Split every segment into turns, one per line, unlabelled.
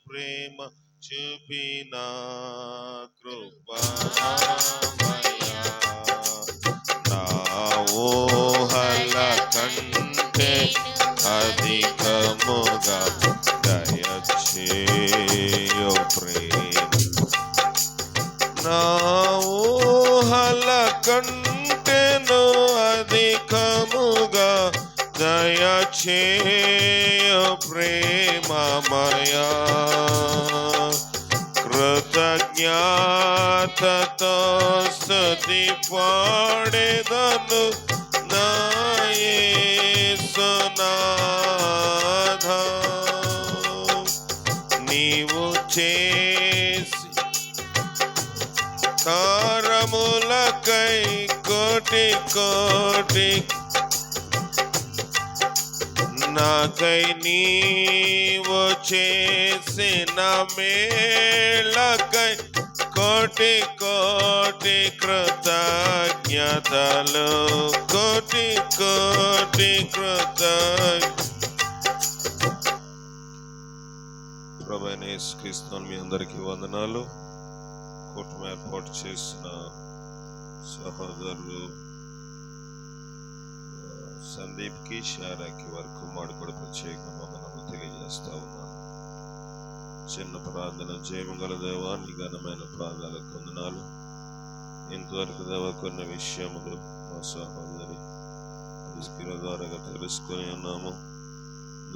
ప్రేమ చూపిన కృపామయ నా ఊహల కంటే అధికముగా దయచేయు ప్రేమ నా ఊహల కంటెను అధికముగా దయచేయు ప్రేమమయా కృతజ్ఞతతో స్తుతి పాడెదను నా యేసునాథా నీవు చేసి కారములకై కోటి కోటి నాకై నీవు చేసిన మేళకై కోటి కోటి కృతజ్ఞతలు కోటి కోటి ప్రభువైన యేసుక్రీస్తు మీ అందరికీ వందనాలు. కూటమి ఏర్పాటు చేసిన సహోదరులు సందీప్కి, శారాకి వరకు మాడు కూడా ప్రత్యేక వందనాలు తెలియజేస్తా ఉన్నాను. చిన్న ప్రార్థన. జయముగల దేవా, నీ ఘనమైన ప్రార్థనలకు వందనాలు. ఇంతవరకు దేవా కొన్ని విషయములు మా సహోదరి ద్వారా తెలుసుకొని ఉన్నాము.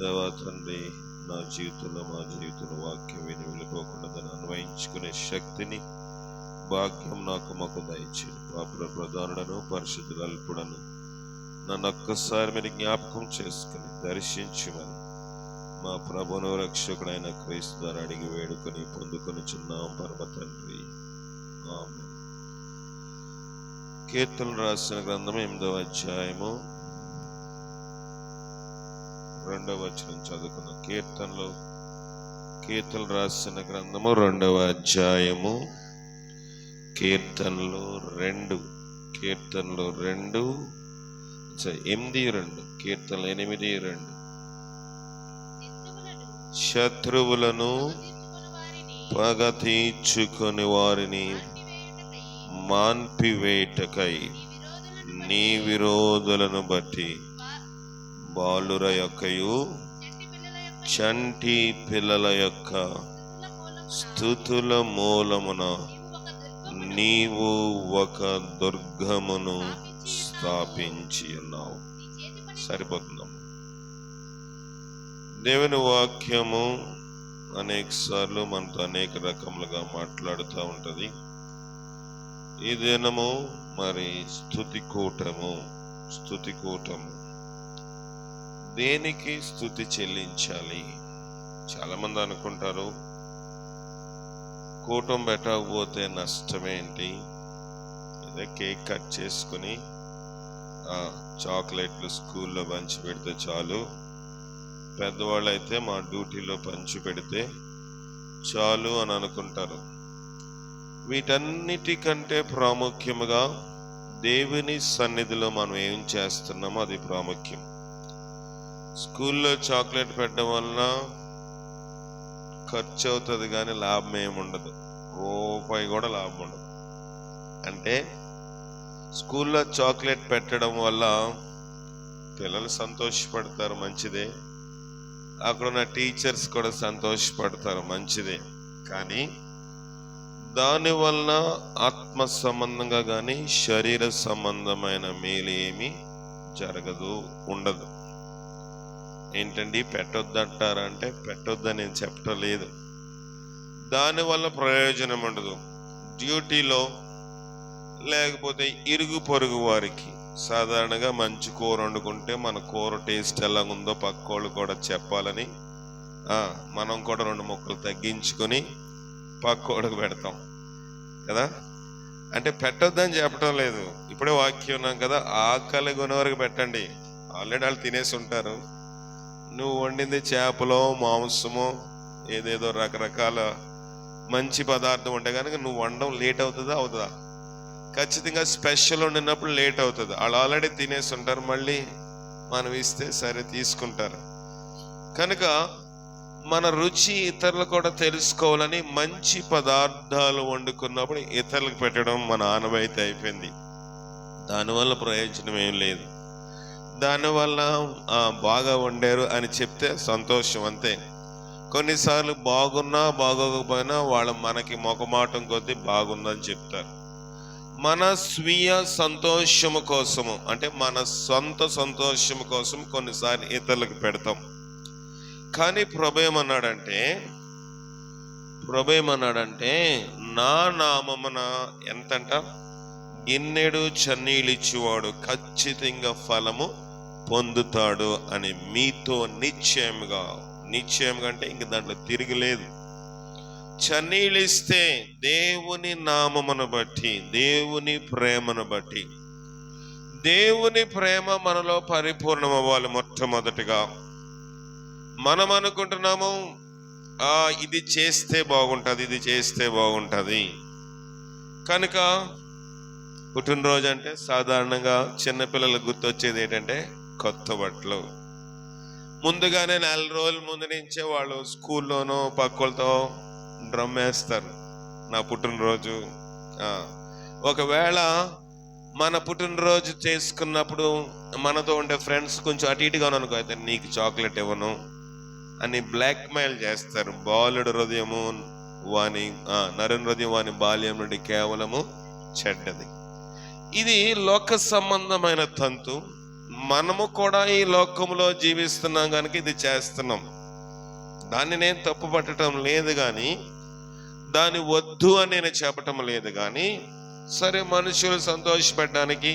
దేవా తండ్రి, నా జీవితంలో మా జీవితంలో వాక్యం విని వెళ్ళిపోకుండా దాన్ని అన్వయించుకునే శక్తిని భాగ్యం నాకు మాకు దయచేయండి. పాపుల ప్రధానులను పరిశుద్ధుల అల్పుడను నన్ను ఒక్కసారి మీరు జ్ఞాపకం చేసుకుని దర్శించమని మా ప్రభువును రక్షకుడైన క్రీస్తు ద్వారా అడిగి వేడుకొని పొందుకొని చున్నాం పరమ తండ్రి, ఆమేన్. కీర్తనలు రాసిన గ్రంథం 8వ అధ్యాయము 2వ వచనం చదువుకున్నాం. కీర్తనలు రాసిన గ్రంథము 2వ అధ్యాయము కీర్తనలు 2 8:2 కీర్తనలు 8:2 శత్రువులను పగ తీర్చుకొని వారిని మాన్పివేటకై నీ విరోధులను బట్టి బాలుర యొక్కయు చంటి పిల్లల యొక్క స్తుతుల మూలమున నీవు ఒక దుర్గమును స్థాపించి ఉన్నావు. సరిపోతుందమ్మా. దేవుని వాక్యము అనేక సార్లు మనతో అనేక రకములుగా మాట్లాడుతూ ఉంటది. ఈ దినము మరి స్తుతి కూటము. దేనికి స్తుతి చెల్లించాలి? చాలా మంది అనుకుంటారు, కూటం పెట్టకపోతే నష్టమేంటి, ఇదే కేక్ కట్ చేసుకుని చాక్లెట్లు స్కూల్లో పంచి పెడితే చాలు, పెద్దవాళ్ళు అయితే మా డ్యూటీలో పంచి పెడితే చాలు అని అనుకుంటారు. వీటన్నిటికంటే ప్రాముఖ్యముగా దేవుని సన్నిధిలో మనం ఏం చేస్తున్నామో అది ప్రాముఖ్యం. స్కూల్లో చాక్లెట్ పెట్టడం వలన ఖర్చు అవుతుంది కానీ లాభం ఏముండదు, రూపాయి కూడా లాభం ఉండదు. అంటే స్కూల్లో చాక్లెట్ పెట్టడం వల్ల పిల్లలు సంతోషపడతారు, మంచిదే. అక్కడున్న టీచర్స్ కూడా సంతోషపడతారు, మంచిదే. కానీ దానివల్ల ఆత్మ సంబంధంగా కానీ శరీర సంబంధమైన మేలు ఏమీ జరగదు, ఉండదు. ఏంటండి పెట్టొద్దంటారంటే పెట్టొద్దని నేను చెప్పటం లేదు. దానివల్ల ప్రయోజనం ఉండదు. డ్యూటీలో లేకపోతే ఇరుగు పొరుగు వారికి సాధారణంగా మంచి కూర వండుకుంటే మన కూర టేస్ట్ ఎలా ఉందో పక్కోళ్ళు కూడా చెప్పాలని మనం కూడా 2 ముక్కలు తగ్గించుకొని పక్కోడికి పెడతాం కదా. అంటే పెట్టొద్దని చెప్పటం లేదు. ఇప్పుడే వాక్యం ఉన్నాం కదా, ఆకలి కొనేవరకు పెట్టండి. ఆల్రెడీ వాళ్ళు తినేసి ఉంటారు. నువ్వు వండింది చేపలో మాంసమో ఏదేదో రకరకాల మంచి పదార్థం ఉంటే కనుక నువ్వు వండడం లేట్ అవుతుందా? ఖచ్చితంగా స్పెషల్ వండినప్పుడు లేట్ అవుతుంది. వాళ్ళు ఆల్రెడీ తినేసి ఉంటారు, మళ్ళీ మనం ఇస్తే సరే తీసుకుంటారు. కనుక మన రుచి ఇతరులు కూడా తెలుసుకోవాలని మంచి పదార్థాలు వండుకున్నప్పుడు ఇతరులకు పెట్టడం మన ఆనవాయితీ అయిపోయింది. దానివల్ల ప్రయోజనం ఏం లేదు. దానివల్ల బాగా వండారు అని చెప్తే సంతోషం అంతే. కొన్నిసార్లు బాగున్నా బాగోకపోయినా వాళ్ళు మనకి మొకమాటం కొద్దీ బాగుందని చెప్తారు. మన స్వీయ సంతోషము కోసము, అంటే మన సొంత సంతోషము కోసం కొన్నిసార్లు ఇతరులకు పెడతాం. కానీ ప్రభు ఏమన్నాడంటే నా నామమున ఎంతంట గిన్నెడు చన్నీళ్ళిచ్చువాడు ఖచ్చితంగా ఫలము పొందుతాడు అని మీతో నిశ్చయంగా అంటే ఇంక దాంట్లో తిరగలేదు. చన్నీళ్ళిస్తే దేవుని నామమును బట్టి, దేవుని ప్రేమను బట్టి, దేవుని ప్రేమ మనలో పరిపూర్ణం అవ్వాలి. మొట్టమొదటిగా మనం అనుకుంటున్నాము ఇది చేస్తే బాగుంటుంది, ఇది చేస్తే బాగుంటుంది. కనుక పుట్టినరోజు అంటే సాధారణంగా చిన్నపిల్లలకు గుర్తొచ్చేది ఏంటంటే కొత్త బట్టలు. ముందుగానే 4 రోజుల ముందు నుంచే వాళ్ళు స్కూల్లోనో పక్కలతో డ్రమ్ వేస్తారు నా పుట్టినరోజు. ఒకవేళ మన పుట్టినరోజు చేసుకున్నప్పుడు మనతో ఉండే ఫ్రెండ్స్ కొంచెం అటు ఇటుగా అనుకో, అయితే నీకు చాక్లెట్ ఇవ్వను అని బ్లాక్మెయిల్ చేస్తారు. బాలుడు హృదయము నరుని హృదయం వాని బాల్యం నుండి కేవలము చెడ్డది. ఇది లోక సంబంధమైన తంతు. మనము కూడా ఈ లోకంలో జీవిస్తున్నాం కనుక ఇది చేస్తున్నాం. దాన్ని నేను తప్పు పట్టడం లేదు, కానీ దాన్ని వద్దు అని నేను చెప్పటం లేదు. కానీ సరే, మనుషులు సంతోషపెట్టడానికి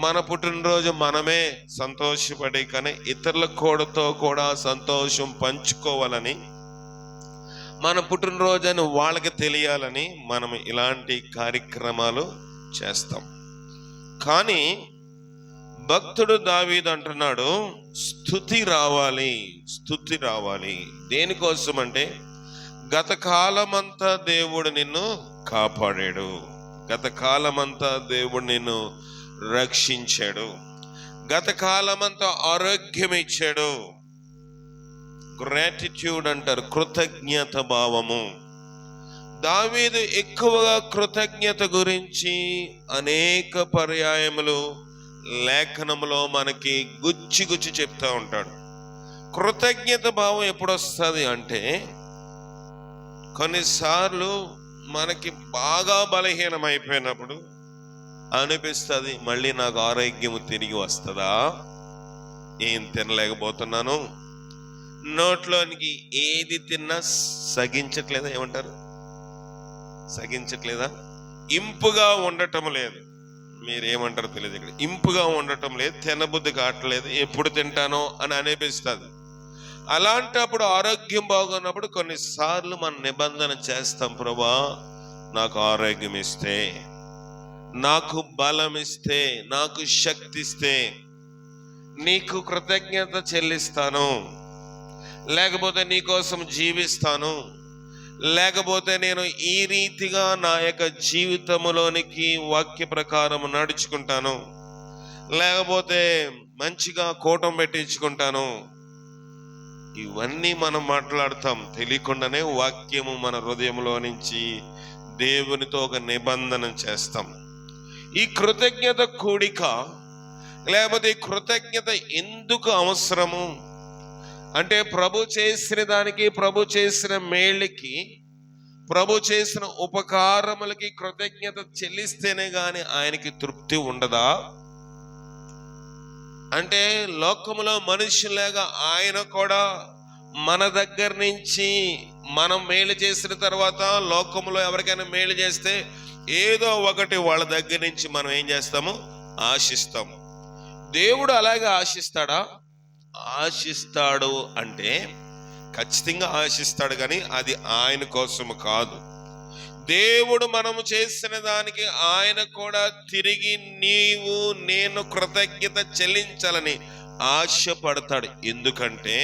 మన పుట్టినరోజు మనమే సంతోషపడి, కానీ ఇతరుల కూడా సంతోషం పంచుకోవాలని, మన పుట్టినరోజు అని వాళ్ళకి తెలియాలని మనం ఇలాంటి కార్యక్రమాలు చేస్తాం. కానీ భక్తుడు దావీదు అంటున్నాడు, స్తుతి రావాలి. దేనికోసం అంటే గత కాలమంతా దేవుడు నిన్ను కాపాడాడు, గత కాలమంతా దేవుడు నిన్ను రక్షించాడు, గత కాలమంతా ఆరోగ్యం ఇచ్చాడు. గ్రాటిట్యూడ్ అంటారు, కృతజ్ఞత భావము. దావీదు ఎక్కువగా కృతజ్ఞత గురించి అనేక పర్యాయములు లేఖనములో మనకి గుచ్చి చెప్తా ఉంటాడు. కృతజ్ఞత భావం ఎప్పుడు వస్తుంది అంటే, కొన్నిసార్లు మనకి బాగా బలహీనమైపోయినప్పుడు అనిపిస్తుంది, మళ్ళీ నాకు ఆరోగ్యము తిరిగి వస్తుందా, ఏం తినలేకపోతున్నాను, నోట్లోనికి ఏది తిన్నా సగించట్లేదా, సగించట్లేదా, ఇంపుగా ఉండటం లేదు. మీరేమంటారో తెలియదు, ఇక్కడ ఇంపుగా ఉండటం లేదు, తినబుద్ధి కావట్లేదు, ఎప్పుడు తింటానో అని అనిపిస్తుంది. అలాంటప్పుడు ఆరోగ్యం బాగున్నప్పుడు కొన్నిసార్లు మనం నిబంధన చేస్తాం, ప్రభువా నాకు ఆరోగ్యం ఇస్తే, నాకు బలం ఇస్తే, నాకు శక్తి ఇస్తే నీకు కృతజ్ఞత చెల్లిస్తాను, లేకపోతే నీకోసం జీవిస్తాను, లేకపోతే నేను ఈ రీతిగా నా యొక్క జీవితంలోనికి వాక్య ప్రకారం నడుచుకుంటాను, లేకపోతే మంచిగా కూటం పెట్టించుకుంటాను. ఇవన్నీ మనం మాట్లాడతాం, తెలియకుండానే వాక్యము మన హృదయంలో నుంచి దేవునితో ఒక నిబంధన చేస్తాం. ఈ కృతజ్ఞత కూడిక, లేకపోతే ఈ కృతజ్ఞత ఎందుకు అవసరము అంటే, ప్రభు చేసిన దానికి, ప్రభు చేసిన మేళ్ళకి, ప్రభు చేసిన ఉపకారములకి కృతజ్ఞత చెల్లిస్తేనే గాని ఆయనకి తృప్తి ఉండదా? అంటే లోకములో మనుషులాగా ఆయన కూడా మన దగ్గర నుంచి మనం మేలు చేసిన తర్వాత లోకములో ఎవరికైనా మేలు చేస్తే ఏదో ఒకటి వాళ్ళ దగ్గర నుంచి మనం ఏం చేస్తాము, ఆశిస్తాము. దేవుడు అలాగే ఆశిస్తాడా? ఆశిస్తాడు అంటే ఖచ్చితంగా ఆశిస్తాడు, కానీ అది ఆయన కోసము కాదు. దేవుడు మనము చేసిన దానికి ఆయన కూడా తిరిగి నీవు నేను కృతజ్ఞత చెల్లించాలని ఆశపడతాడు. ఎందుకంటే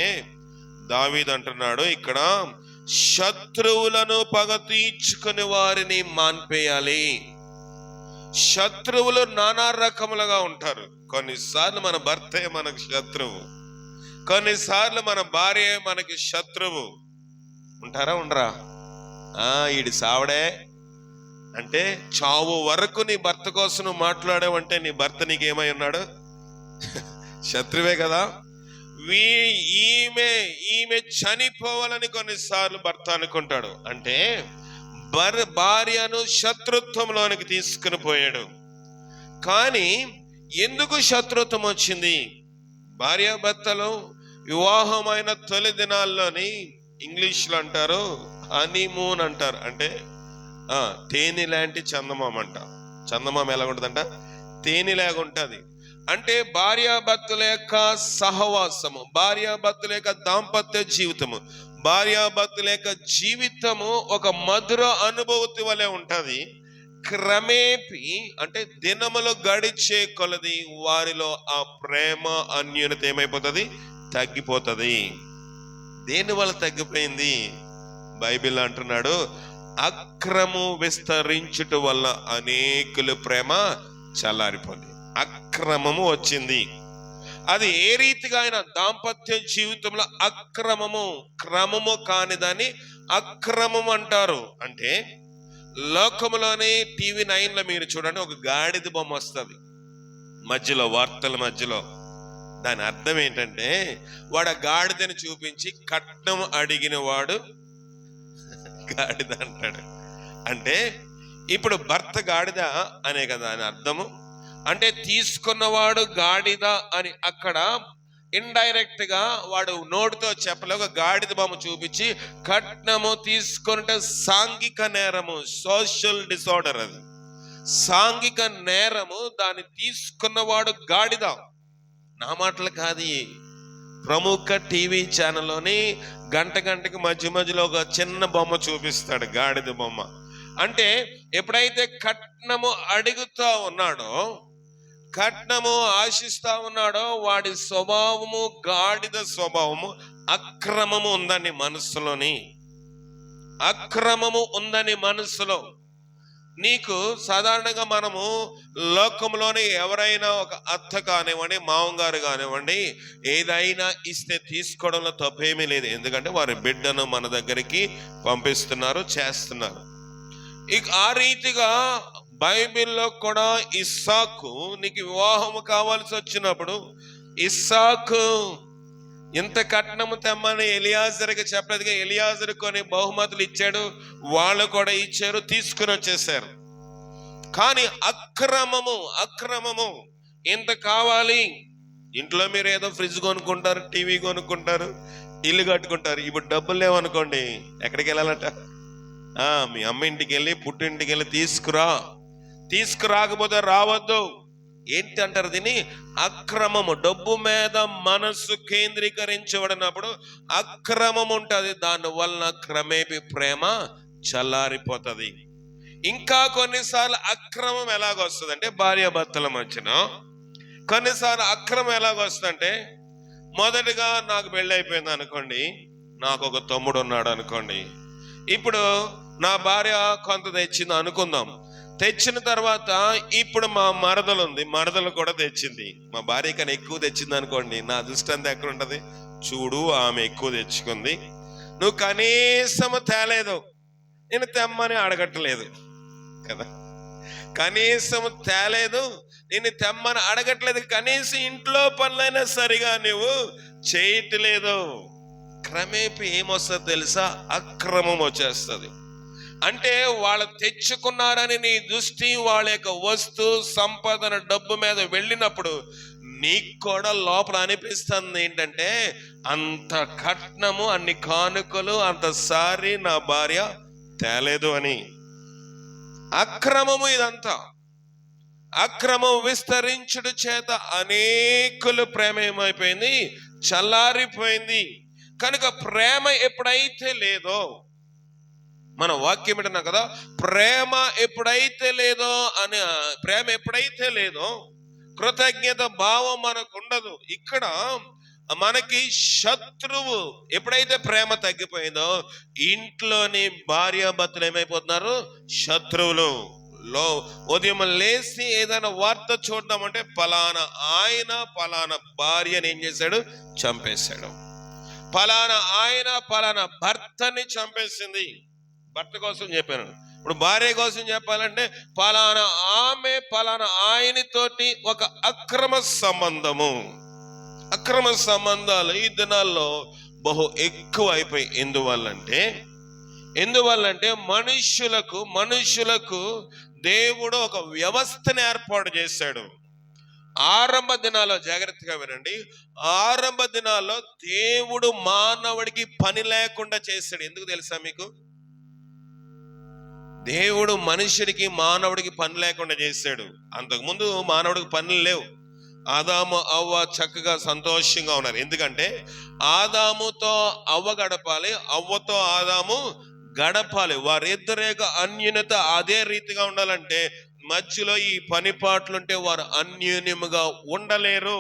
దావీదు అంటున్నాడు ఇక్కడ, శత్రువులను పగ తీర్చుకుని వారిని మాన్పేయాలి. శత్రువులు నానా రకములుగా ఉంటారు. కొన్నిసార్లు మన భర్తే మనకు శత్రువు, కొన్నిసార్లు మన భార్య మనకి శత్రువు. ఉంటారా ఉండరా? ఈడి సావడే అంటే చావు వరకు నీ భర్త కోసం నువ్వు మాట్లాడావంటే నీ భర్త నీకేమై ఉన్నాడు? శత్రువే కదా. ఈమె చనిపోవాలని కొన్నిసార్లు భర్త అనుకుంటాడు. అంటే భార్యను శత్రుత్వంలోనికి తీసుకుని పోయాడు. కానీ ఎందుకు శత్రుత్వం వచ్చింది? భార్యాభర్తలు వివాహమైన తొలి దినాల్లోని ఇంగ్లీష్లో అంటారు హనీమూన్ అంటారు. అంటే తేనె లాంటి చందమామ అంట. చందమామ ఎలా ఉంటుందంట? తేనెలాగా ఉంటుంది. అంటే భార్యాభర్తల యొక్క సహవాసము, భార్యాభర్తల యొక్క దాంపత్య జీవితము, భార్యాభర్తల యొక్క జీవితము ఒక మధుర అనుభూతి వలె ఉంటది. క్రమేపీ అంటే దినములు గడిచే కొలది వారిలో ఆ ప్రేమ అన్యోన్యత ఏమైపోతుంది? తగ్గిపోతుంది. దేని వల్ల తగ్గిపోయింది? బైబిల్ అంటున్నాడు, అక్రము విస్తరించుట వల్ల అనేకుల ప్రేమ చల్లారిపోయింది. అక్రమము వచ్చింది. అది ఏ రీతిగా అయినా దాంపత్య జీవితంలో క్రమము కానిదాన్ని అక్రమం అంటారు. అంటే లోకములోనే టీవీ 9లో మీరు చూడండి, ఒక గాడిద బొమ్మ వస్తుంది మధ్యలో, వార్తల మధ్యలో. దాని అర్థం ఏంటంటే వాడు ఆ గాడిదని చూపించి కట్నం అడిగిన వాడు గాడిద అంటాడు. అంటే ఇప్పుడు భర్త గాడిద అనే కదా అని అర్థము. అంటే తీసుకున్నవాడు గాడిద అని అక్కడ ఇండైరెక్ట్ గా వాడు నోటితో చెప్పలే, ఒక గాడిద బొమ్మ చూపించి కట్నము తీసుకుంటే సాంఘిక నేరము, సోషల్ డిసార్డర్. అది సాంఘిక నేరము. దాన్ని తీసుకున్నవాడు గాడిద. నా మాటలు కాదు. ప్రముఖ టీవీ ఛానల్లోని గంటకి మధ్యలో ఒక చిన్న బొమ్మ చూపిస్తాడు, గాడిద బొమ్మ. అంటే ఎప్పుడైతే కట్నము అడుగుతా ఉన్నాడో, కట్నము ఆశిస్తా ఉన్నాడో, వాడి స్వభావము, గాడిద స్వభావము, అక్రమము ఉందని మనసులోని, అక్రమము ఉందని మనసులో. నీకు సాధారణంగా మనము లోకంలోని ఎవరైనా ఒక అత్త కానివ్వండి, మామగారు కానివ్వండి, ఏదైనా ఇస్తే తీసుకోవడంలో తప్పేమీ లేదు. ఎందుకంటే వారి బిడ్డను మన దగ్గరికి పంపిస్తున్నారు, చేస్తున్నారు. ఇక ఆ రీతిగా బైబిల్లో కూడా ఇస్సాకు, నీకు వివాహము కావాల్సి వచ్చినప్పుడు ఇస్సాకు ఇంత కట్నము తెమ్మని ఎలియాజరుకి చెప్పలేదుగా. ఎలియాజరు కొన్ని బహుమతులు ఇచ్చాడు, వాళ్ళు కూడా ఇచ్చారు, తీసుకుని వచ్చేసారు. కానీ అక్రమము ఇంత కావాలి. ఇంట్లో మీరు ఏదో ఫ్రిడ్జ్ కొనుక్కుంటారు, టీవీ కొనుక్కుంటారు, ఇల్లు కట్టుకుంటారు. ఇప్పుడు డబ్బులు లేవనుకోండి, ఎక్కడికి వెళ్ళాలంట? మీ అమ్మ ఇంటికి వెళ్ళి, పుట్టింటికి వెళ్ళి తీసుకురాకపోతే రావద్దు. ఏంటి అంటారు దీన్ని? అక్రమము. డబ్బు మీద మనసు కేంద్రీకరించబడినప్పుడు అక్రమం ఉంటుంది. దానివల్ల క్రమేపీ ప్రేమ చల్లారిపోతుంది. ఇంకా కొన్నిసార్లు అక్రమం ఎలాగొస్తుంది అంటే, భార్యాభర్తల మధ్యన కొన్నిసార్లు అక్రమం ఎలాగొస్తుందంటే, మొదటిగా నాకు పెళ్ళి అయిపోయింది అనుకోండి, నాకు ఒక తమ్ముడు ఉన్నాడు అనుకోండి. ఇప్పుడు నా భార్య కొంత తెచ్చింది అనుకుందాం. తెచ్చిన తర్వాత ఇప్పుడు మా మరదలు కూడా తెచ్చింది. మా భార్య కన్నా ఎక్కువ తెచ్చింది అనుకోండి, నా అదృష్టం ఎక్కడ ఉంటది? చూడు, ఆమె ఎక్కువ తెచ్చుకుంది, నువ్వు కనీసం తేలేదు, నేను తెమ్మని అడగట్లేదు కదా. కనీసం తేలేదు, నేను తెమ్మని అడగట్లేదు, కనీసం ఇంట్లో పనులైనా సరిగా నువ్వు చేయట్లేదు. క్రమేపీ ఏమొస్తుంది తెలుసా? అక్రమం వచ్చేస్తుంది. అంటే వాళ్ళు తెచ్చుకున్నారని నీ దృష్టి వాళ్ళ యొక్క వస్తు సంపదన, డబ్బు మీద వెళ్ళినప్పుడు నీకు కూడా లోపల అనిపిస్తుంది ఏంటంటే, అంత కట్నము, అన్ని కానుకలు, అంతసారి నా భార్య తేలేదు అని. అక్రమము ఇదంతా. అక్రమం విస్తరించుడు చేత అనేకులు ప్రేమ ఏమైపోయింది? చల్లారిపోయింది. కనుక ప్రేమ ఎప్పుడైతే లేదో, మన వాక్యం ఏంటన్నా కదా, ప్రేమ ఎప్పుడైతే లేదో కృతజ్ఞత భావం మనకు ఉండదు. ఇక్కడ మనకి శత్రువు ఎప్పుడైతే ప్రేమ తగ్గిపోయిందో, ఇంట్లోని భార్యాభర్తలు ఏమైపోతున్నారు? శత్రువులు. ఉదయం లేచి ఏదైనా వార్త చూద్దామంటే పలానా ఆయన పలానా భార్యని ఏం చేశాడు, చంపేశాడు. పలానా ఆయన పలానా భర్తని చంపేసింది. భర్త కోసం చెప్పాను. ఇప్పుడు భార్య కోసం చెప్పాలంటే పలానా ఆమె పలానా ఆయనతోటి ఒక అక్రమ సంబంధము. అక్రమ సంబంధాలు ఈ దినాల్లో బహు ఎక్కువ అయిపోయి. ఎందువల్లంటే మనుషులకు దేవుడు ఒక వ్యవస్థను ఏర్పాటు చేశాడు. ఆరంభ దినాల్లో, జాగ్రత్తగా వినండి, ఆరంభ దినాల్లో దేవుడు మానవుడికి పని లేకుండా చేశాడు. ఎందుకు తెలుసా మీకు? దేవుడు మానవుడికి పని లేకుండా చేశాడు. అంతకుముందు మానవుడికి పనులు లేవు. ఆదాము అవ్వ చక్కగా సంతోషంగా ఉన్నారు. ఎందుకంటే ఆదాముతో అవ్వ గడపాలి, అవ్వతో ఆదాము గడపాలి. వారిద్దరి యొక్క అన్యూన్యత అదే రీతిగా ఉండాలంటే మధ్యలో ఈ పని పాటలుంటే వారు అన్యూన్యముగా ఉండలేరు.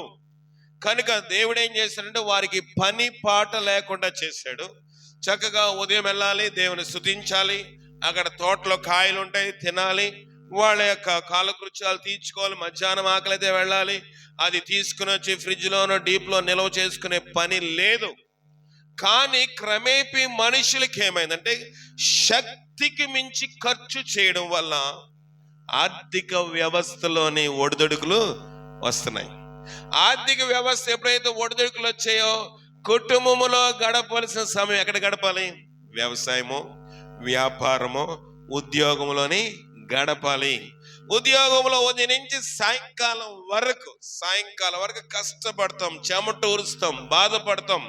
కనుక దేవుడు ఏం చేశాడంటే వారికి పని పాట లేకుండా చేశాడు. చక్కగా ఉదయం వెళ్ళాలి, దేవుని స్తుతించాలి, అక్కడ తోటలో కాయలు ఉంటాయి తినాలి, వాళ్ళ యొక్క కాలకృత్యాలు తీర్చుకోవాలి, మధ్యాహ్నం ఆకలితే వెళ్ళాలి, అది తీసుకుని వచ్చి ఫ్రిడ్జ్లోనో డీప్లో నిల్వ చేసుకునే పని లేదు. కానీ క్రమేపీ మనుషులకి ఏమైందంటే శక్తికి మించి ఖర్చు చేయడం వల్ల ఆర్థిక వ్యవస్థలోని ఒడిదుడుకులు వస్తున్నాయి. ఆర్థిక వ్యవస్థ ఎప్పుడైతే ఒడిదుడుకులు వచ్చాయో కుటుంబంలో గడపవలసిన సమయం ఎక్కడ గడపాలి? వ్యవసాయము, వ్యాపారము, ఉద్యోగంలోని గడపాలి. ఉద్యోగంలో ఉదయం నుంచి సాయంకాలం వరకు కష్టపడతాం, చెమట ఊరుస్తాం, బాధపడతాం.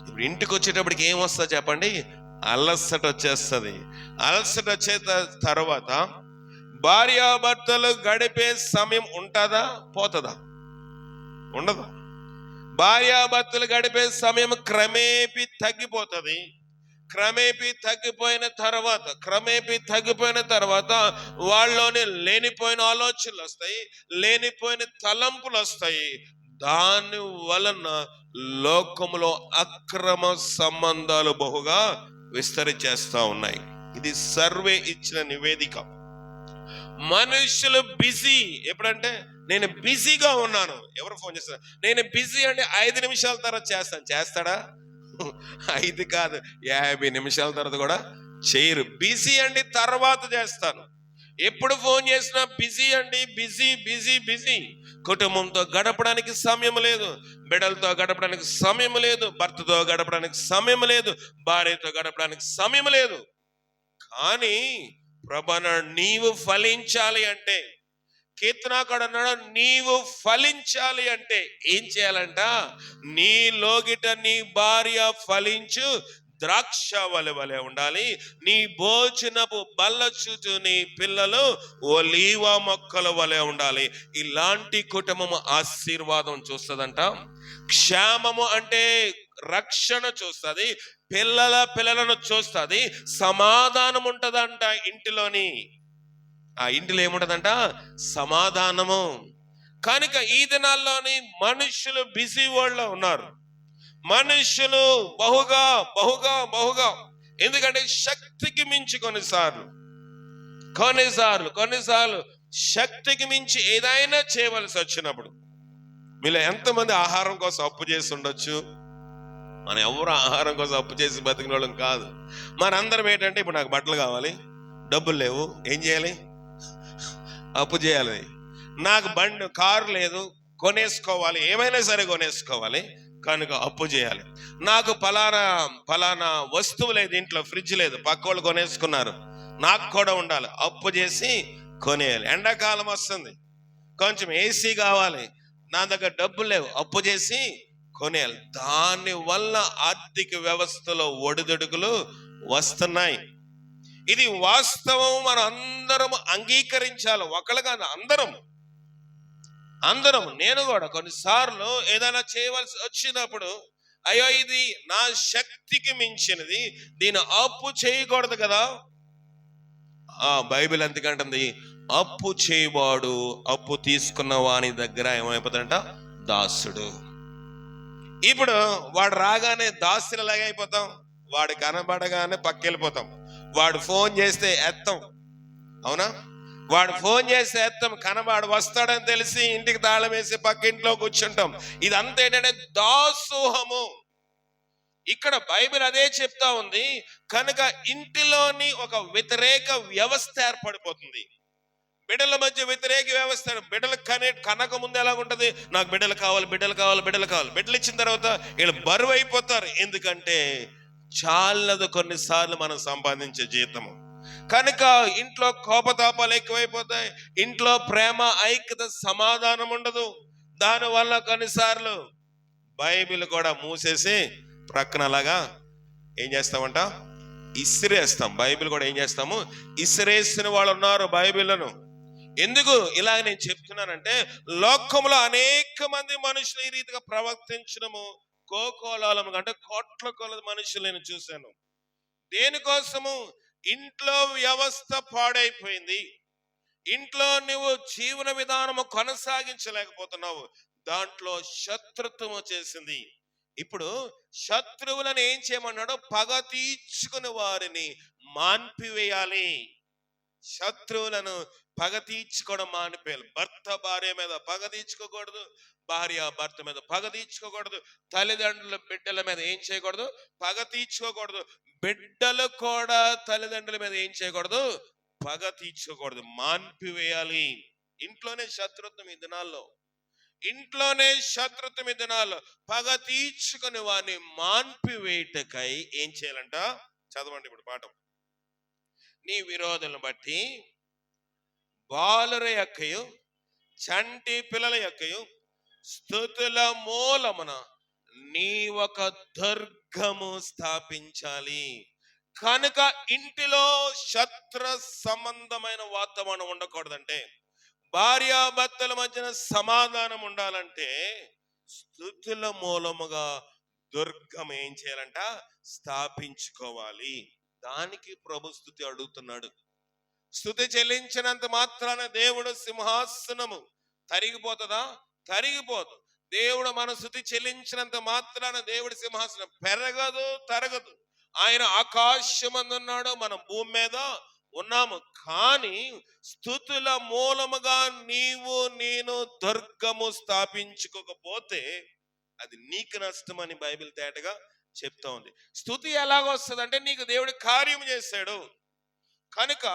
ఇప్పుడు ఇంటికి వచ్చేటప్పటికి ఏం వస్తుందో చెప్పండి? అలసట వచ్చేస్తుంది. అలసట వచ్చే తర్వాత భార్యాభర్తలు గడిపే సమయం ఉంటుందా, పోతుందా? ఉండదు. భార్యాభర్తలు గడిపే సమయం క్రమేపీ తగ్గిపోతుంది. క్రమేపీ తగ్గిపోయిన తర్వాత వాళ్ళలోని లేనిపోయిన ఆలోచనలు వస్తాయి, లేనిపోయిన తలంపులు వస్తాయి. దాని వలన లోకములో అక్రమ సంబంధాలు బహుగా విస్తరించేస్తా ఉన్నాయి. ఇది సర్వే ఇచ్చిన నివేదిక. మనుషులు బిజీ. ఎప్పుడంటే నేను బిజీగా ఉన్నాను. ఎవరు ఫోన్ చేస్తారు? నేను బిజీ అంటే 5 నిమిషాల తర్వాత చేస్తాడా? 5 కాదు, 50 నిమిషాల తర్వాత కూడా చేయరు. బిజీ అండి, తర్వాత చేస్తాను. ఎప్పుడు ఫోన్ చేసినా బిజీ అండి, బిజీ. కుటుంబంతో గడపడానికి సమయం లేదు, బిడ్డలతో గడపడానికి సమయం లేదు, భర్తతో గడపడానికి సమయం లేదు, భార్యతో గడపడానికి సమయం లేదు. కానీ ప్రభువా నీవు ఫలించాలి అంటే, కీర్తనాకారుడు అన్నాడు, నీవు ఫలించాలి అంటే ఏం చేయాలంట? నీ లోగిట నీ భార్య ఫలించు ద్రాక్ష వలె ఉండాలి, నీ భోజనపు బల్ల చుట్టూ నీ పిల్లలు ఒలీవ మొక్కల వలె ఉండాలి. ఇలాంటి కుటుంబము ఆశీర్వాదం చూస్తుందంట. క్షేమము అంటే రక్షణ చూస్తుంది, పిల్లలను చూస్తుంది, సమాధానం ఉంటదంట ఇంటిలోని. ఆ ఇంటిలో ఏముంటదంట? సమాధానము. కనుక ఈ దినాల్లోని మనుషులు బిజీ వరల్డ్ లో ఉన్నారు. మనుషులు బహుగా ఎందుకంటే శక్తికి మించి కొన్నిసార్లు శక్తికి మించి ఏదైనా చేయవలసి వచ్చినప్పుడు, మీలో ఎంతమంది ఆహారం కోసం అప్పు చేసి ఉండొచ్చు? మనం ఎవరు ఆహారం కోసం అప్పు చేసి బతికిన వాళ్ళం కాదు. మనందరం ఏంటంటే, ఇప్పుడు నాకు బట్టలు కావాలి, డబ్బులు లేవు, ఏం చేయాలి? అప్పు చేయాలి. నాకు కారు లేదు, కొనేసుకోవాలి, ఏమైనా సరే కొనేసుకోవాలి, కనుక అప్పు చేయాలి. నాకు ఫలానా వస్తువు లేదు, ఇంట్లో ఫ్రిడ్జ్ లేదు, పక్క వాళ్ళు కొనేసుకున్నారు, నాకు కూడా ఉండాలి, అప్పు చేసి కొనేయాలి. ఎండాకాలం వస్తుంది, కొంచెం ఏసీ కావాలి, నా దగ్గర డబ్బులు లేవు, అప్పు చేసి కొనేయాలి. దాని వల్ల ఆర్థిక వ్యవస్థలో ఒడిదుడుకులు వస్తున్నాయి. ఇది వాస్తవం. మనం అందరం అంగీకరించాలి. ఒకళ్ళు కాదు, అందరం. నేను కూడా కొన్నిసార్లు ఏదైనా చేయవలసి వచ్చినప్పుడు, అయ్యో ఇది నా శక్తికి మించినది, దీన్ని అప్పు చేయకూడదు కదా. బైబిల్ ఎందుకంటుంది? అప్పు చేయవాడు అప్పు తీసుకున్న వాని దగ్గర ఏమైపోతాడంట? దాసుడు. ఇప్పుడు వాడు రాగానే దాసులలాగా అయిపోతాం, వాడు కనబడగానే పక్కెళ్ళిపోతాం, వాడు ఫోన్ చేస్తే ఎత్తాం, అవునా? వాడు ఫోన్ చేసి వేస్తాం, కనవాడు వస్తాడని తెలిసి ఇంటికి తాళం వేసి పక్క ఇంట్లో కూర్చుంటాం. ఇదంతా ఏంటంటే దాసోహము. ఇక్కడ బైబిల్ అదే చెప్తా ఉంది. కనుక ఇంటిలోని ఒక వ్యతిరేక వ్యవస్థ ఏర్పడిపోతుంది. బిడ్డల మధ్య వ్యతిరేక వ్యవస్థ. బిడ్డలు కనక ముందు ఎలా ఉంటది? నాకు బిడ్డలు కావాలి, బిడ్డలు కావాలి, బిడ్డలు కావాలి. బిడ్డలు ఇచ్చిన తర్వాత వీళ్ళు బరువు అయిపోతారు. ఎందుకంటే చాలదు కొన్నిసార్లు మనం సంపాదించే జీతము. కనుక ఇంట్లో కోపతాపాలు ఎక్కువైపోతాయి. ఇంట్లో ప్రేమ, ఐక్యత, సమాధానం ఉండదు. దానివల్ల కొన్నిసార్లు బైబిల్ కూడా మూసేసి ప్రక్కన అలాగా ఏం చేస్తామంట? ఇసిరేస్తాం. బైబిల్ కూడా ఏం చేస్తాము? ఇసిరేసిన వాళ్ళు ఉన్నారు బైబిల్ను. ఎందుకు ఇలాగ నేను చెప్తున్నానంటే, లోకంలో అనేక మంది మనుషులు ఈ రీతిగా ప్రవర్తించడము కోకోలాలం అంటే కోట్ల కొలది మనుషులు నేను చూశాను. దేనికోసము? ఇంట్లో వ్యవస్థ పాడైపోయింది. ఇంట్లో నువ్వు జీవన విధానము కొనసాగించలేకపోతున్నావు. దాంట్లో శత్రుత్వము చేసింది. ఇప్పుడు శత్రువులను ఏం చేయమన్నాడు? పగ తీర్చుకుని వారిని మాన్పివేయాలి. శత్రువులను పగ తీర్చుకోవడం మానిపేయాలి. భర్త భార్య మీద పగ తీర్చుకోకూడదు, భార్య భర్త మీద పగ తీర్చుకోకూడదు, తల్లిదండ్రుల బిడ్డల మీద ఏం చేయకూడదు? పగ తీర్చుకోకూడదు. బిడ్డలు కూడా తల్లిదండ్రుల మీద ఏం చేయకూడదు? పగ తీర్చుకోకూడదు, మాన్పివేయాలి. ఇంట్లోనే శత్రుత్వం ఈ దినాల్లో. ఇంట్లోనే శత్రుత్వం ఈ దినాల్లో. పగ తీర్చుకుని వారిని మాన్పివేయటకై ఏం చేయాలంట? చదవండి ఇప్పుడు పాఠం. నీ విరోధులను బట్టి బాలుర యొక్కయు చంటి పిల్లల యొక్కయు స్తుతుల మూలమున నీ ఒక దుర్గము స్థాపించాలి. కనుక ఇంటిలో శత్రు సంబంధమైన వాతావరణం ఉండకూడదంటే, భార్యాభర్తల మధ్యన సమాధానం ఉండాలంటే స్తుతుల మూలముగా దుర్గం ఏం చేయాలంట? స్థాపించుకోవాలి. దానికి ప్రభు స్తుతి అడుగుతున్నాడు. స్తుతి చెల్లించినంత మాత్రాన దేవుడు సింహాసనము తరిగిపోతుందా? తరిగిపోదు. దేవుడు మన స్తుతి చెల్లించినంత మాత్రాన దేవుడి సింహాసనం పెరగదు, తరగదు. ఆయన ఆకాశమందున్నాడు, మనం భూమి మీద ఉన్నాము. కానీ స్తుతుల మూలముగా నీవు నేను దుర్గము స్థాపించుకోకపోతే అది నీకు నష్టం అని బైబిల్ తేటగా చెప్తా ఉంది. స్తుతి ఎలాగొస్తుంది అంటే, నీకు దేవుడి కార్యం చేశాడు కనుక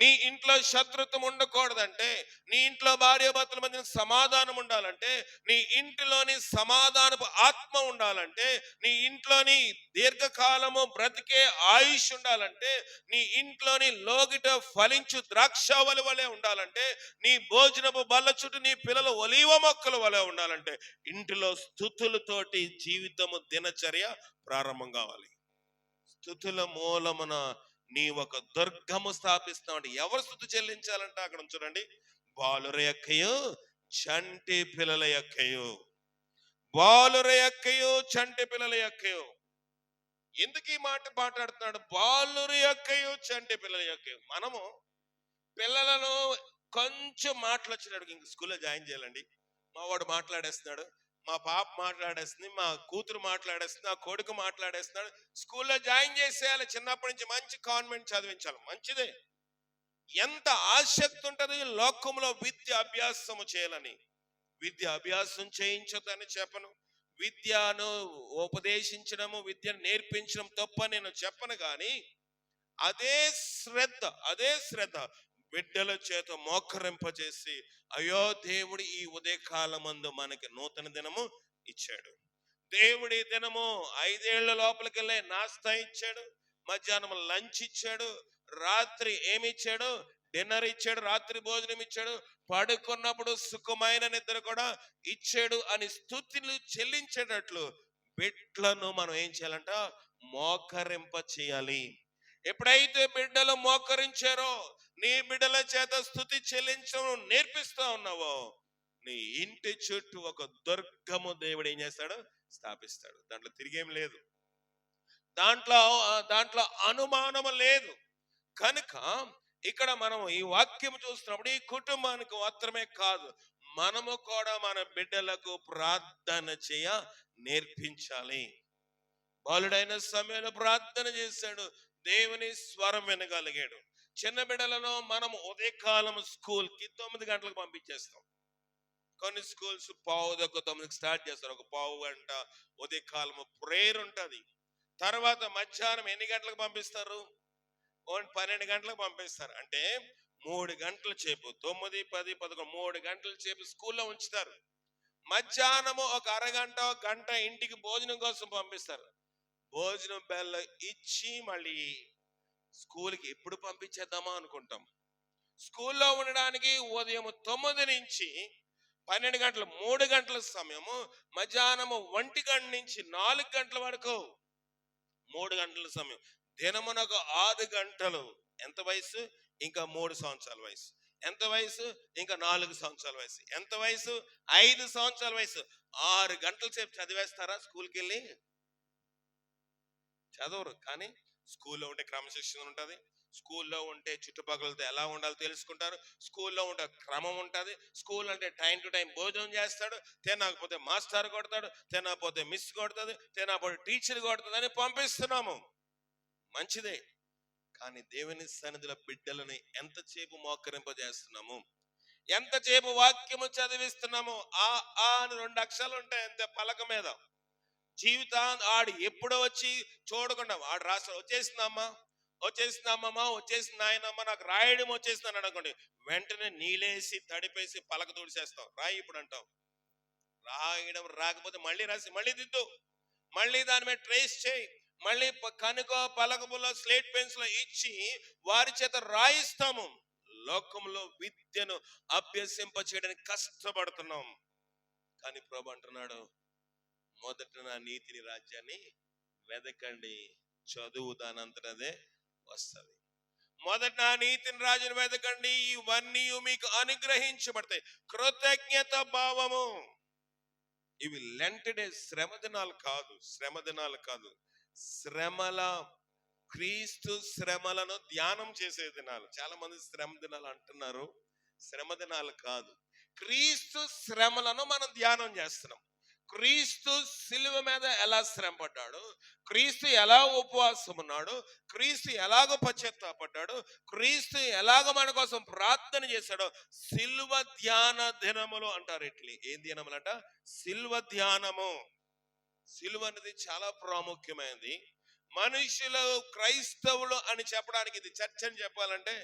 నీ ఇంట్లో శత్రుత్వం ఉండకూడదంటే, నీ ఇంట్లో భార్యాభర్తల మధ్య సమాధానం ఉండాలంటే, నీ ఇంటిలోని సమాధానపు ఆత్మ ఉండాలంటే, నీ ఇంట్లోని దీర్ఘకాలము బ్రతికే ఆయుష్ ఉండాలంటే, నీ ఇంట్లోని లోగిట ఫలించు ద్రాక్షవల్లి వలె ఉండాలంటే, నీ భోజనపు బల్ల చుట్టూ నీ పిల్లలు ఒలీవ మొక్కల వలె ఉండాలంటే, ఇంటిలో స్తుతులతోటి జీవితము దినచర్య ప్రారంభం కావాలి. స్తుతుల మూలమున నీ ఒక దుర్గము స్థాపిస్తామంటే ఎవరు స్తుతి చెల్లించాలంటే అక్కడ చూడండి, బాలుర యొక్కయు చంటి పిల్లల యొక్కయు. బాలుర యొక్కయు చంటి పిల్లల యొక్కయు. ఎందుకు ఈ మాట మాట్లాడుతున్నాడు? బాలుర యొక్కయు చంటి పిల్లల యొక్కయు. మనము పిల్లలను కొంచెం మాటలు వచ్చినప్పుడు ఇంక స్కూల్లో జాయిన్ చేయాలండి. మా వాడు మాట్లాడేస్తున్నాడు, మా పాప మాట్లాడేస్తుంది, మా కూతురు మాట్లాడేస్తుంది, నా కొడుకు మాట్లాడేస్తున్నాడు. స్కూల్లో జాయిన్ చేసేయాలి. చిన్నప్పటి నుంచి మంచి కాన్వెంట్ చదివించాలి. మంచిదే. ఎంత ఆసక్తి ఉంటుంది లోకంలో విద్య అభ్యాసము చేయాలని. విద్య అభ్యాసం చేయించదని చెప్పను. విద్యను ఉపదేశించడము, విద్యను నేర్పించడం తప్ప నేను చెప్పను. కానీ అదే శ్రద్ధ బిడ్డల చేత మోకరింపజేసి, అయ్యో దేవుడు ఈ ఉదయకాలమందు మనకి నూతన దినము ఇచ్చాడు. దేవుడి దినము 5 ఏళ్ల లోపలికి వెళ్ళే నాస్తా ఇచ్చాడు, మధ్యాహ్నం లంచ్ ఇచ్చాడు, రాత్రి ఏమి ఇచ్చాడు? డిన్నర్ ఇచ్చాడు, రాత్రి భోజనం ఇచ్చాడు, పడుకున్నప్పుడు సుఖమైన నిద్ర కూడా ఇచ్చాడు అని స్తుతులు చెల్లించేటట్లు బిడ్డలను మనం ఏం చేయాలంట? మోకరింప చేయాలి. ఎప్పుడైతే బిడ్డలు మోకరించారో, నీ బిడ్డల చేత స్తుతి చెల్లించడం నేర్పిస్తా ఉన్నావో, నీ ఇంటి చుట్టూ ఒక దుర్గము దేవుడు ఏం చేస్తాడు? స్థాపిస్తాడు. దాంట్లో తిరిగేం లేదు, దాంట్లో అనుమానము లేదు. కనుక ఇక్కడ మనం ఈ వాక్యం చూస్తున్నప్పుడు ఈ కుటుంబానికి మాత్రమే కాదు, మనము కూడా మన బిడ్డలకు ప్రార్థన చేయ నేర్పించాలి. బాలుడైన సమయంలో ప్రార్థన చేశాడు, దేవుని స్వరం వినగలిగాడు. చిన్న బిడ్డలను మనం ఉదయకాలం స్కూల్కి 9 గంటలకు పంపించేస్తాం. కొన్ని స్కూల్స్ 8:45కి స్టార్ట్ చేస్తారు. ఒక పావు గంట ఉదయకాలము ప్రేయర్ ఉంటుంది. తర్వాత మధ్యాహ్నం ఎన్ని గంటలకు పంపిస్తారు? 12 గంటలకు పంపిస్తారు. అంటే 3 గంటల సేపు, 9, 10, 11, 3 గంటల సేపు స్కూల్లో ఉంచుతారు. మధ్యాహ్నము ఒక అరగంట, గంట ఇంటికి భోజనం కోసం పంపిస్తారు. భోజనం బెల్ల ఇచ్చి మళ్ళీ స్కూల్కి ఎప్పుడు పంపించేద్దామా అనుకుంటాం. స్కూల్లో ఉండడానికి ఉదయం 9 నుంచి 12 గంటలు, 3 గంటల సమయము, మధ్యాహ్నము 1 గంట నుంచి 4 గంటల వరకు 3 గంటల సమయం, దినమునకు 6 గంటలు. ఎంత వయసు? ఇంకా 3 సంవత్సరాల వయసు. ఎంత వయసు? ఇంకా 4 సంవత్సరాల వయసు. ఎంత వయసు? 5 సంవత్సరాల వయసు. 6 గంటల సేపు చదివేస్తారా స్కూల్కి వెళ్ళి? చదవరు. కానీ స్కూల్లో ఉంటే క్రమశిక్షణ ఉంటుంది. స్కూల్లో ఉంటే చుట్టుపక్కలతో ఎలా ఉండాలో తెలుసుకుంటారు. స్కూల్లో ఉంటే క్రమం ఉంటుంది. స్కూల్ అంటే టైం టు టైం భోజనం చేస్తాడు. తినకపోతే మాస్టర్ కొడతాడు, తినకపోతే మిస్ కొడుతుంది, తినకపోతే టీచర్ కొడుతుంది అని పంపిస్తున్నాము. మంచిదే. కానీ దేవుని సన్నిధిలో బిడ్డలని ఎంతసేపు మోకరింపజేస్తున్నాము, ఎంతసేపు వాక్యము చదివిస్తున్నాము. ఆ అని 2 అక్షరాలు ఉంటాయి అంతే పలక మీద. జీవితాన్ని ఆడు ఎప్పుడో వచ్చి చూడకుండా ఆడు రాస్తాడు, వచ్చేసిందమ్మా, వచ్చేసిందమ్మా, వచ్చేసింది నాయనమ్మా, నాకు రాయడం వచ్చేసిందని అనుకోండి, వెంటనే నీళ్ళేసి తడిపేసి పలక తుడిచేస్తాం. రాయి ఇప్పుడు అంటాం. రాయడం రాకపోతే మళ్ళీ రాసి మళ్ళీ దిద్దు, మళ్ళీ దాని మీద ట్రేస్ చేయి, మళ్ళీ కనుక పలకములో స్లేట్ పెన్సిల్ ఇచ్చి వారి చేత రాయిస్తాము. లోకంలో విద్యను అభ్యసింప చేయడానికి కష్టపడుతున్నాం. కానీ ప్రభు అంటున్నాడు, మొదట నా నీతిని రాజ్యాన్ని వెదకండి, చదువు దానంతటదే వస్తుంది. మొదట నా నీతిని రాజుని వెదకండి, ఇవన్నీ మీకు అనుగ్రహించబడతాయి. కృతజ్ఞత భావము. ఇవి లెంట్ డే, శ్రమ దినాలు కాదు, శ్రమ దినాలు కాదు, శ్రమల క్రీస్తు శ్రమలను ధ్యానం చేసే దినాలు. చాలా మంది శ్రమ దినాలు అంటున్నారు. శ్రమ దినాలు కాదు, క్రీస్తు శ్రమలను మనం ధ్యానం చేస్తున్నాం. క్రీస్తు సిలువ మీద ఎలా శ్రమ పడ్డాడు, క్రీస్తు ఎలా ఉపవాసం ఉన్నాడు, క్రీస్తు ఎలాగో పశ్చాత్తాపడ్డాడు, క్రీస్తు ఎలాగో మన కోసం ప్రార్థన చేశాడో సిలువ ధ్యాన దినములు అంటారు. ఇట్లా ఏం ధ్యానములంట? సిలువ ధ్యానము. సిలువ అనేది చాలా ప్రాముఖ్యమైనది. మనుషులు క్రైస్తవులు అని చెప్పడానికి, ఇది చర్చ్ అని చెప్పాలంటే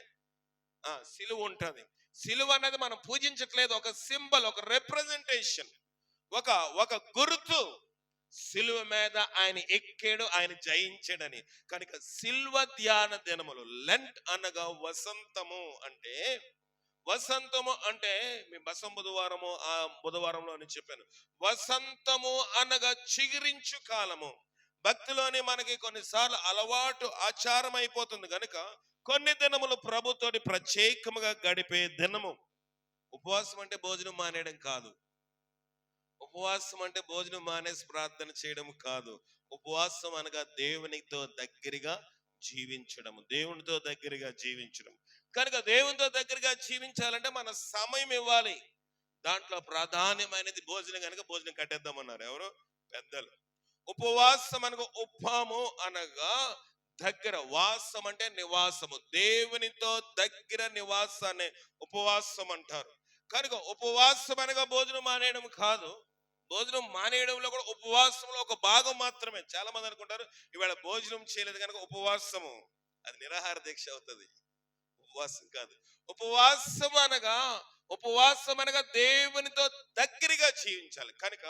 సిలువ ఉంటుంది. సిలువ అనేది మనం పూజించట్లేదు, ఒక సింబల్, ఒక రిప్రజెంటేషన్, ఒక గుర్తు. సిలువ మీద ఆయన ఎక్కాడు, ఆయన జయించాడని. కనుక సిల్వ ధ్యాన దినములు, లెంట్ అనగా వసంతము. అంటే వసంతము అంటే మీ బసం బుధవారము ఆ బుధవారంలో అని చెప్పాను. వసంతము అనగా చిగురించు కాలము. భక్తిలోని మనకి కొన్నిసార్లు అలవాటు ఆచారం అయిపోతుంది కనుక కొన్ని దినములు ప్రభుతోటి ప్రత్యేకముగా గడిపే దినము. ఉపవాసం అంటే భోజనం మానేయడం కాదు, ఉపవాసం అంటే భోజనం మానేసి ప్రార్థన చేయడం కాదు. ఉపవాసం అనగా దేవునితో దగ్గరగా జీవించడం, దేవునితో దగ్గరగా జీవించడం. కనుక దేవునితో దగ్గరగా జీవించాలంటే మన సమయం ఇవ్వాలి. దాంట్లో ప్రాధాన్యమైనది భోజనం. కనుక భోజనం కట్టేద్దామన్నారు ఎవరు? పెద్దలు. ఉపవాసం అనగా ఉపాము అనగా దగ్గర, వాసం అంటే నివాసము, దేవునితో దగ్గర నివాసాన్ని ఉపవాసం అంటారు. కనుక ఉపవాసం అనగా భోజనం మానేయడం కాదు. భోజనం మానేయడంలో కూడా ఉపవాసంలో ఒక భాగం మాత్రమే. చాలా మంది అనుకుంటారు ఇవాళ భోజనం చేయలేదు కనుక ఉపవాసము, అది నిరాహార దీక్ష అవుతుంది. ఉపవాసం కాదు. ఉపవాసం అనగా దేవునితో దగ్గరగా జీవించాలి. కనుక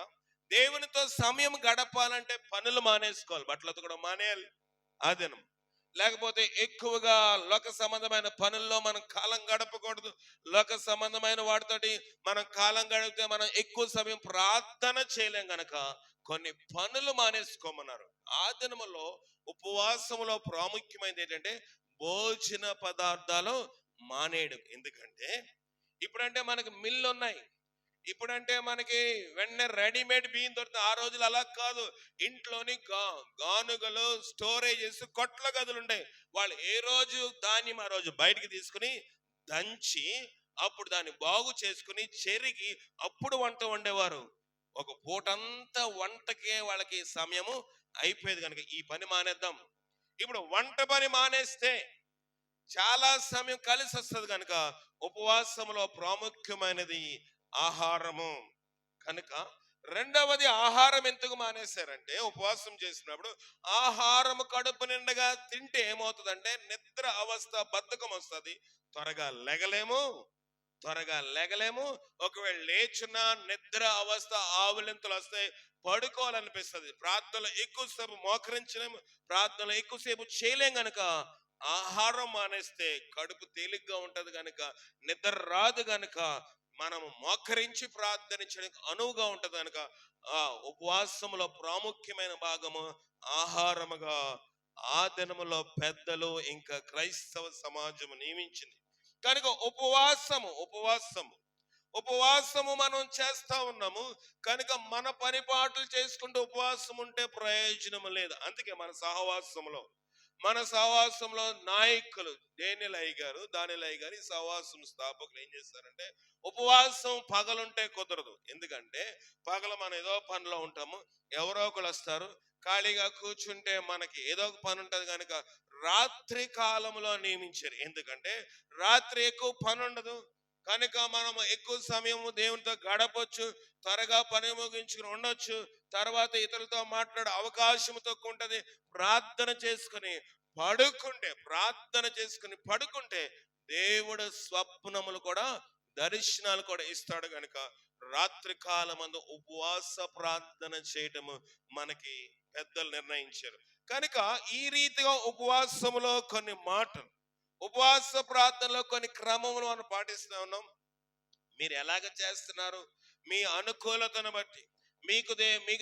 దేవునితో సమయం గడపాలంటే పనులు మానేసుకోవాలి. బట్టలతో కూడా మానేయాలి ఆ దినం. లేకపోతే ఎక్కువగా లోక సంబంధమైన పనుల్లో మనం కాలం గడపకూడదు. లోక సంబంధమైన వాటితోటి మనం కాలం గడిపితే మనం ఎక్కువ సమయం ప్రార్థన చేయలేం. గనక కొన్ని పనులు మానేసుకోమన్నారు. ఆ దినములో ఉపవాసంలో ప్రాముఖ్యమైనది ఏంటంటే భోజన పదార్థాలు మానేయడం. ఎందుకంటే ఇప్పుడంటే మనకి మిల్లు ఉన్నాయి, ఇప్పుడంటే మనకి వెంటనే రెడీమేడ్ బియ్యం దొరుకుతుంది. ఆ రోజులు అలా కాదు. ఇంట్లోని గానుగలు, స్టోరేజెస్, కొట్ల గదులు ఉంటాయి. వాళ్ళు ఏ రోజు ధాన్యం ఆ రోజు బయటికి తీసుకుని దంచి అప్పుడు దాన్ని బాగు చేసుకుని చెరిగి అప్పుడు వంట వండేవారు. ఒక పూటంతా వంటకే వాళ్ళకి సమయము అయిపోయేది. కనుక ఈ పని మానేద్దాం. ఇప్పుడు వంట పని మానేస్తే చాలా సమయం కలిసి వస్తుంది కనుక ఉపవాసంలో ప్రాముఖ్యమైనది ఆహారము. కనుక రెండవది, ఆహారం ఎందుకు మానేశారంటే ఉపవాసం చేసినప్పుడు ఆహారము కడుపు నిండగా తింటే ఏమవుతుందంటే నిద్ర అవస్థ, బద్ధకం వస్తుంది. త్వరగా లెగలేము, త్వరగా లెగలేము. ఒకవేళ లేచున్నా నిద్ర అవస్థ, ఆవులింతలు వస్తాయి, పడుకోవాలనిపిస్తుంది. ప్రార్థనలో ఎక్కువసేపు మోకరించలేము, ప్రార్థనలో ఎక్కువసేపు చేయలేం. గనుక ఆహారం మానేస్తే కడుపు తేలిగ్గా ఉంటది గనుక, నిద్ర రాదు గనుక, మనము మోకరించి ప్రార్థించడానికి అనువుగా ఉంటది కనుక ఆ ఉపవాసములో ప్రాముఖ్యమైన భాగము ఆహారముగా ఆ దినములో పెద్దలు ఇంకా క్రైస్తవ సమాజము నియమించింది. కనుక ఉపవాసము మనం చేస్తా ఉన్నాము. కనుక మన పని పాటలు చేసుకుంటూ ఉపవాసం ఉంటే ప్రయోజనం లేదు. అందుకే మన సహవాసంలో నాయకులు దానిలయ్య గారు ఈ సహవాసం స్థాపకులు ఏం చేస్తారంటే, ఉపవాసం పగలుంటే కుదరదు. ఎందుకంటే పగలు మనం ఏదో పనిలో ఉంటాము, ఎవరో ఒకరు వస్తారు, ఖాళీగా కూర్చుంటే మనకి ఏదో ఒక పని ఉంటుంది కనుక రాత్రి కాలంలో నియమించారు. ఎందుకంటే రాత్రి ఎక్కువ పని ఉండదు కనుక మనం ఎక్కువ సమయము దేవునితో గడపొచ్చు, త్వరగా పని ముగించుకుని ఉండొచ్చు, తర్వాత ఇతరులతో మాట్లాడే అవకాశం తక్కువ ఉంటది. ప్రార్థన చేసుకుని పడుకుంటే దేవుడు స్వప్నములు కూడా, దర్శనాలు కూడా ఇస్తాడు. గనుక రాత్రి కాలమందు ఉపవాస ప్రార్థన చేయటము మనకి పెద్దలు నిర్ణయించారు. కనుక ఈ రీతిగా ఉపవాస ప్రార్థనలో కొన్ని క్రమములు మనం పాటిస్తూ ఉన్నాం. మీరు ఎలాగ చేస్తున్నారు, మీ అనుకూలతను బట్టి, మీకు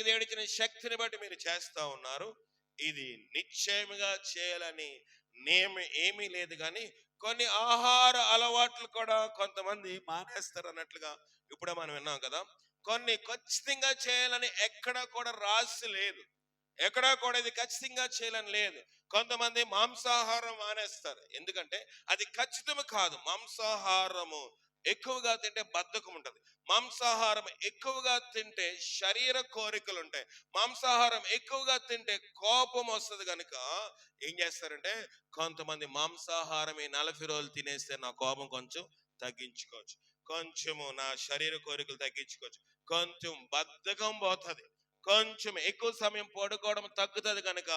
దేవుడిచ్చిన శక్తిని బట్టి మీరు చేస్తా ఉన్నారు. ఇది నిశ్చయముగా చేయాలని నియమం ఏమీ లేదు. కానీ కొన్ని ఆహార అలవాట్లు కూడా కొంతమంది మానేస్తారు అన్నట్లుగా ఇప్పుడే మనం విన్నాం కదా. కొన్ని ఖచ్చితంగా చేయాలని ఎక్కడ కూడా రాసి లేదు, ఎక్కడా కూడా ఇది ఖచ్చితంగా చేయాలని లేదు. కొంతమంది మాంసాహారం మానేస్తారు, ఎందుకంటే అది ఖచ్చితము కాదు. మాంసాహారము ఎక్కువగా తింటే బద్ధకం ఉంటుంది, మాంసాహారం ఎక్కువగా తింటే శరీర కోరికలు ఉంటాయి, మాంసాహారం ఎక్కువగా తింటే కోపం వస్తుంది. కనుక ఏం చేస్తారంటే కొంతమంది మాంసాహారం ఈ 40 రోజులు తినేస్తే నా కోపం కొంచెం తగ్గించుకోవచ్చు, కొంచెము నా శరీర కోరికలు తగ్గించుకోవచ్చు, కొంచెం బద్ధకం పోతుంది, కొంచెం ఎక్కువ సమయం పడుకోవడం తగ్గుతుంది. కనుక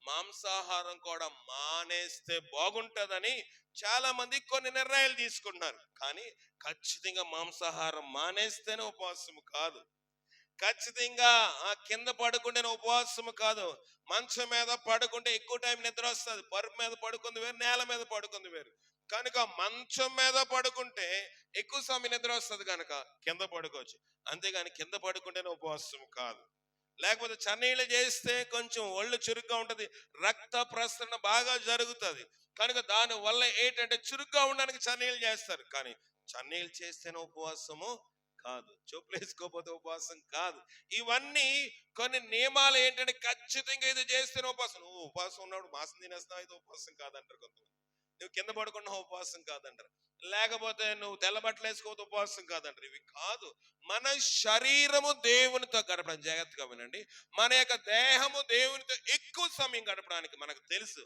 మాంసాహారం కూడా మానేస్తే బాగుంటుందని చాలా మంది కొన్ని నిర్ణయాలు తీసుకుంటున్నారు. కానీ ఖచ్చితంగా మాంసాహారం మానేస్తేనే ఉపవాసం కాదు, ఖచ్చితంగా ఆ కింద పడుకుంటేనే ఉపవాసం కాదు. మంచం మీద పడుకుంటే ఎక్కువ టైం నిద్ర వస్తుంది, పరుపు మీద పడుకుంది వేరు, నేల మీద పడుకుంది వేరు. కనుక మంచం మీద పడుకుంటే ఎక్కువ సమయం నిద్ర వస్తుంది కనుక కింద పడుకోవచ్చు, అంతేగాని కింద పడుకుంటేనే ఉపవాసం కాదు. లేకపోతే చన్నీళ్ళు చేస్తే కొంచెం ఒళ్ళు చురుగ్గా ఉంటది, రక్త ప్రసరణ బాగా జరుగుతుంది. కనుక దాని వల్ల ఏంటంటే చురుగ్గా ఉండడానికి చన్నీళ్ళు చేస్తారు. కానీ చన్నీళ్ళు చేస్తేనే ఉపవాసము కాదు, చెప్పులు వేసుకోకపోతే ఉపవాసం కాదు. ఇవన్నీ కొన్ని నియమాలు ఏంటంటే ఖచ్చితంగా ఇది చేస్తేనే ఉపవాసం. నువ్వు ఉపవాసం ఉన్నప్పుడు మాంసం తినేస్తావు, అయితే ఉపవాసం కాదంటారు కొంతమంది. నువ్వు కింద పడుకున్నావు ఉపవాసం కాదంటారు, లేకపోతే నువ్వు తెల్లబట్టలు వేసుకోవద్దు ఉపవాసం కాదంటారు. ఇవి కాదు. మన శరీరము దేవునితో గడపడం, జాగ్రత్తగా వినండి, మన యొక్క దేహము దేవునితో ఎక్కువ సమయం గడపడానికి మనకు తెలుసు.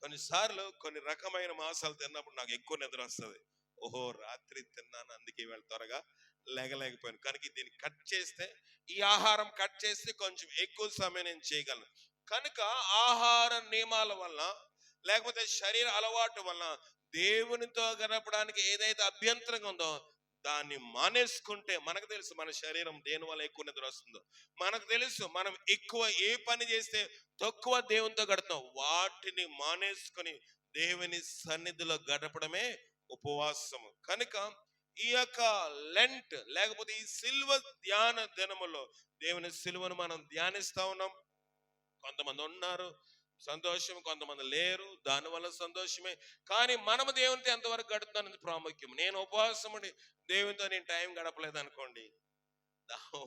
కొన్నిసార్లు కొన్ని రకమైన మాంసాలు తిన్నప్పుడు నాకు ఎక్కువ నిద్ర వస్తుంది. ఓహో, రాత్రి తిన్నాను, అందుకే ఇవాళ త్వరగా లేగలేకపోయాను. కనుక దీన్ని కట్ చేస్తే, ఈ ఆహారం కట్ చేస్తే కొంచెం ఎక్కువ సమయం నేను చేయగలను. కనుక ఆహార నియమాల వల్ల, లేకపోతే శరీర అలవాటు వల్ల దేవునితో గడపడానికి ఏదైతే అభ్యంతరంగా ఉందో దాన్ని మానేసుకుంటే, మనకు తెలుసు మన శరీరం దేని వల్ల ఎక్కువ నిద్ర వస్తుందో, మనకు తెలుసు మనం ఎక్కువ ఏ పని చేస్తే తక్కువ దేవునితో గడుపుతాం. వాటిని మానేసుకొని దేవుని సన్నిధిలో గడపడమే ఉపవాసము. కనుక ఈ యొక్క లెంట్, లేకపోతే ఈ సిల్వ ధ్యాన దినములో దేవుని సిలువను మనం ధ్యానిస్తా ఉన్నాం. కొంతమంది ఉన్నారు సంతోషం, కొంతమంది లేరు, దానివల్ల సంతోషమే. కానీ మనము దేవునితో ఎంతవరకు గడుపుతానది ప్రాముఖ్యం. నేను ఉపవాసం ఉండి దేవునితో నేను టైం గడపలేదు అనుకోండి,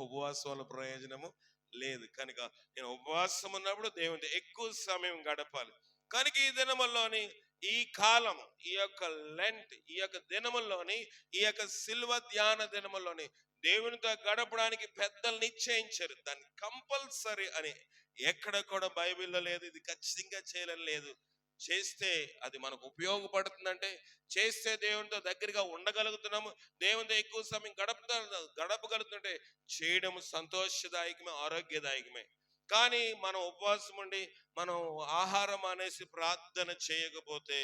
ఉపవాసం వల్ల ప్రయోజనము లేదు. కనుక నేను ఉపవాసం ఉన్నప్పుడు దేవునితో ఎక్కువ సమయం గడపాలి. కనుక ఈ దినముల్లోని, ఈ కాలము, ఈ యొక్క లెంట్, ఈ యొక్క దినముల్లోని, ఈ యొక్క సిల్వ ధ్యాన దినముల్లోని దేవునితో గడపడానికి పెద్దలు నిశ్చయించారు. దాన్ని కంపల్సరీ అని ఎక్కడ కూడా బైబిల్లో లేదు, ఇది ఖచ్చితంగా చేయాలని లేదు. చేస్తే అది మనకు ఉపయోగపడుతుందంటే, చేస్తే దేవునితో దగ్గరగా ఉండగలుగుతున్నాము, దేవునితో ఎక్కువ సమయం గడపగలుగుతుంటే చేయడం సంతోషదాయకమే, ఆరోగ్యదాయకమే. కానీ మనం ఉపవాసం ఉండి మనం ఆహారం అనేసి ప్రార్థన చేయకపోతే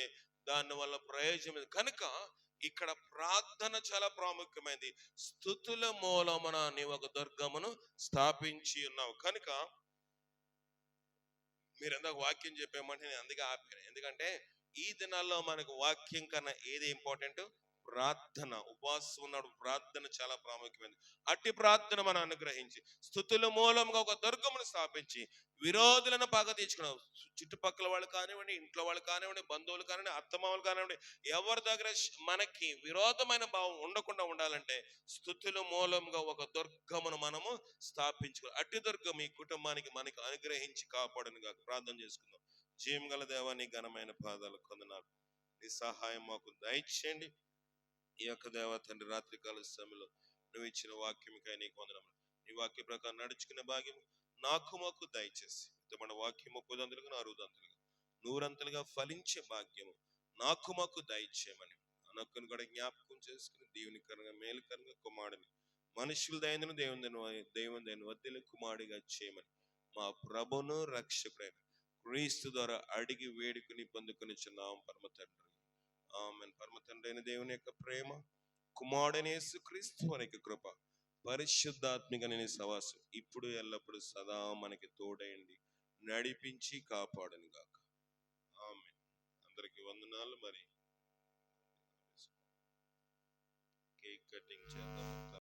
దానివల్ల ప్రయోజనం లేదు. కనుక ఇక్కడ ప్రార్థన చాలా ప్రాముఖ్యమైనది. స్తుతుల మూలమున నీవు ఒక దుర్గమును స్థాపించి ఉన్నావు. కనుక మీరు ఎందాక వాక్యం చెప్పామంటే నేను అందుకే ఆపాను. ఎందుకంటే ఈ దినాల్లో మనకు వాక్యం కన్నా ఏది ఇంపార్టెంట్? ప్రార్థన. ఉపవాసం ఉన్నప్పుడు ప్రార్థన చాలా ప్రాముఖ్యమైనది. అట్టి ప్రార్థన మనం అనుగ్రహించి స్తుతుల మూలంగా ఒక దుర్గమును స్థాపించి విరోధులను పగ తీర్చుకున్నాం. చుట్టుపక్కల వాళ్ళు కానివ్వండి, ఇంట్లో వాళ్ళు కానివ్వండి, బంధువులు కానివ్వండి, అత్తమామలు కానివ్వండి, ఎవరి దగ్గర మనకి విరోధమైన భావం ఉండకుండా ఉండాలంటే స్తుతుల మూలంగా ఒక దుర్గమును మనము స్థాపించుకో. అట్టి దుర్గం మీ కుటుంబానికి మనకి అనుగ్రహించి కాపాడునుగా ప్రార్థన చేసుకుందాం. జీవం గల దేవా, నీ ఘనమైన పాదాలు కొందనాలు. నీ సహాయం మాకు దయచేయండి. ఈ యొక్క దేవ తండ్రి, రాత్రికాల సమయంలో నువ్వు ఇచ్చిన వాక్యమికై నీకు వందనములు. నీ వాక్య ప్రకారం నడుచుకునే భాగ్యం నాకు మాకు దయచేసి మన వాక్యం 30 60 100 ఫలించే భాగ్యము నాకు మాకు దయచేయమని అనొక్కను కూడా జ్ఞాపకం చేసుకుని దీవునికరంగా మేలుకరంగా కుమారుడిని మనుషుల దైన దేవుని దైన వద్దెలు కుమారుడిగా చేయమని మా ప్రభును రక్షకుడైన క్రీస్తు ద్వారా అడిగి వేడుకుని పొందుకుని చిన్నాం పరమ తండ్రి. ఆమేన్. పరమ తండ్రి అయిన దేవుని యొక్క ప్రేమ, కుమారుడైన యేసుక్రీస్తు వారి యొక్క కృప, పరిశుద్ధాత్మిక సవాసం ఇప్పుడు ఎల్లప్పుడు సదా మనకి తోడైండి నడిపించి కాపాడను గాక. ఆమేన్. అందరికి వందనాలు. మరి కేక్ కటింగ్ చేద్దాం.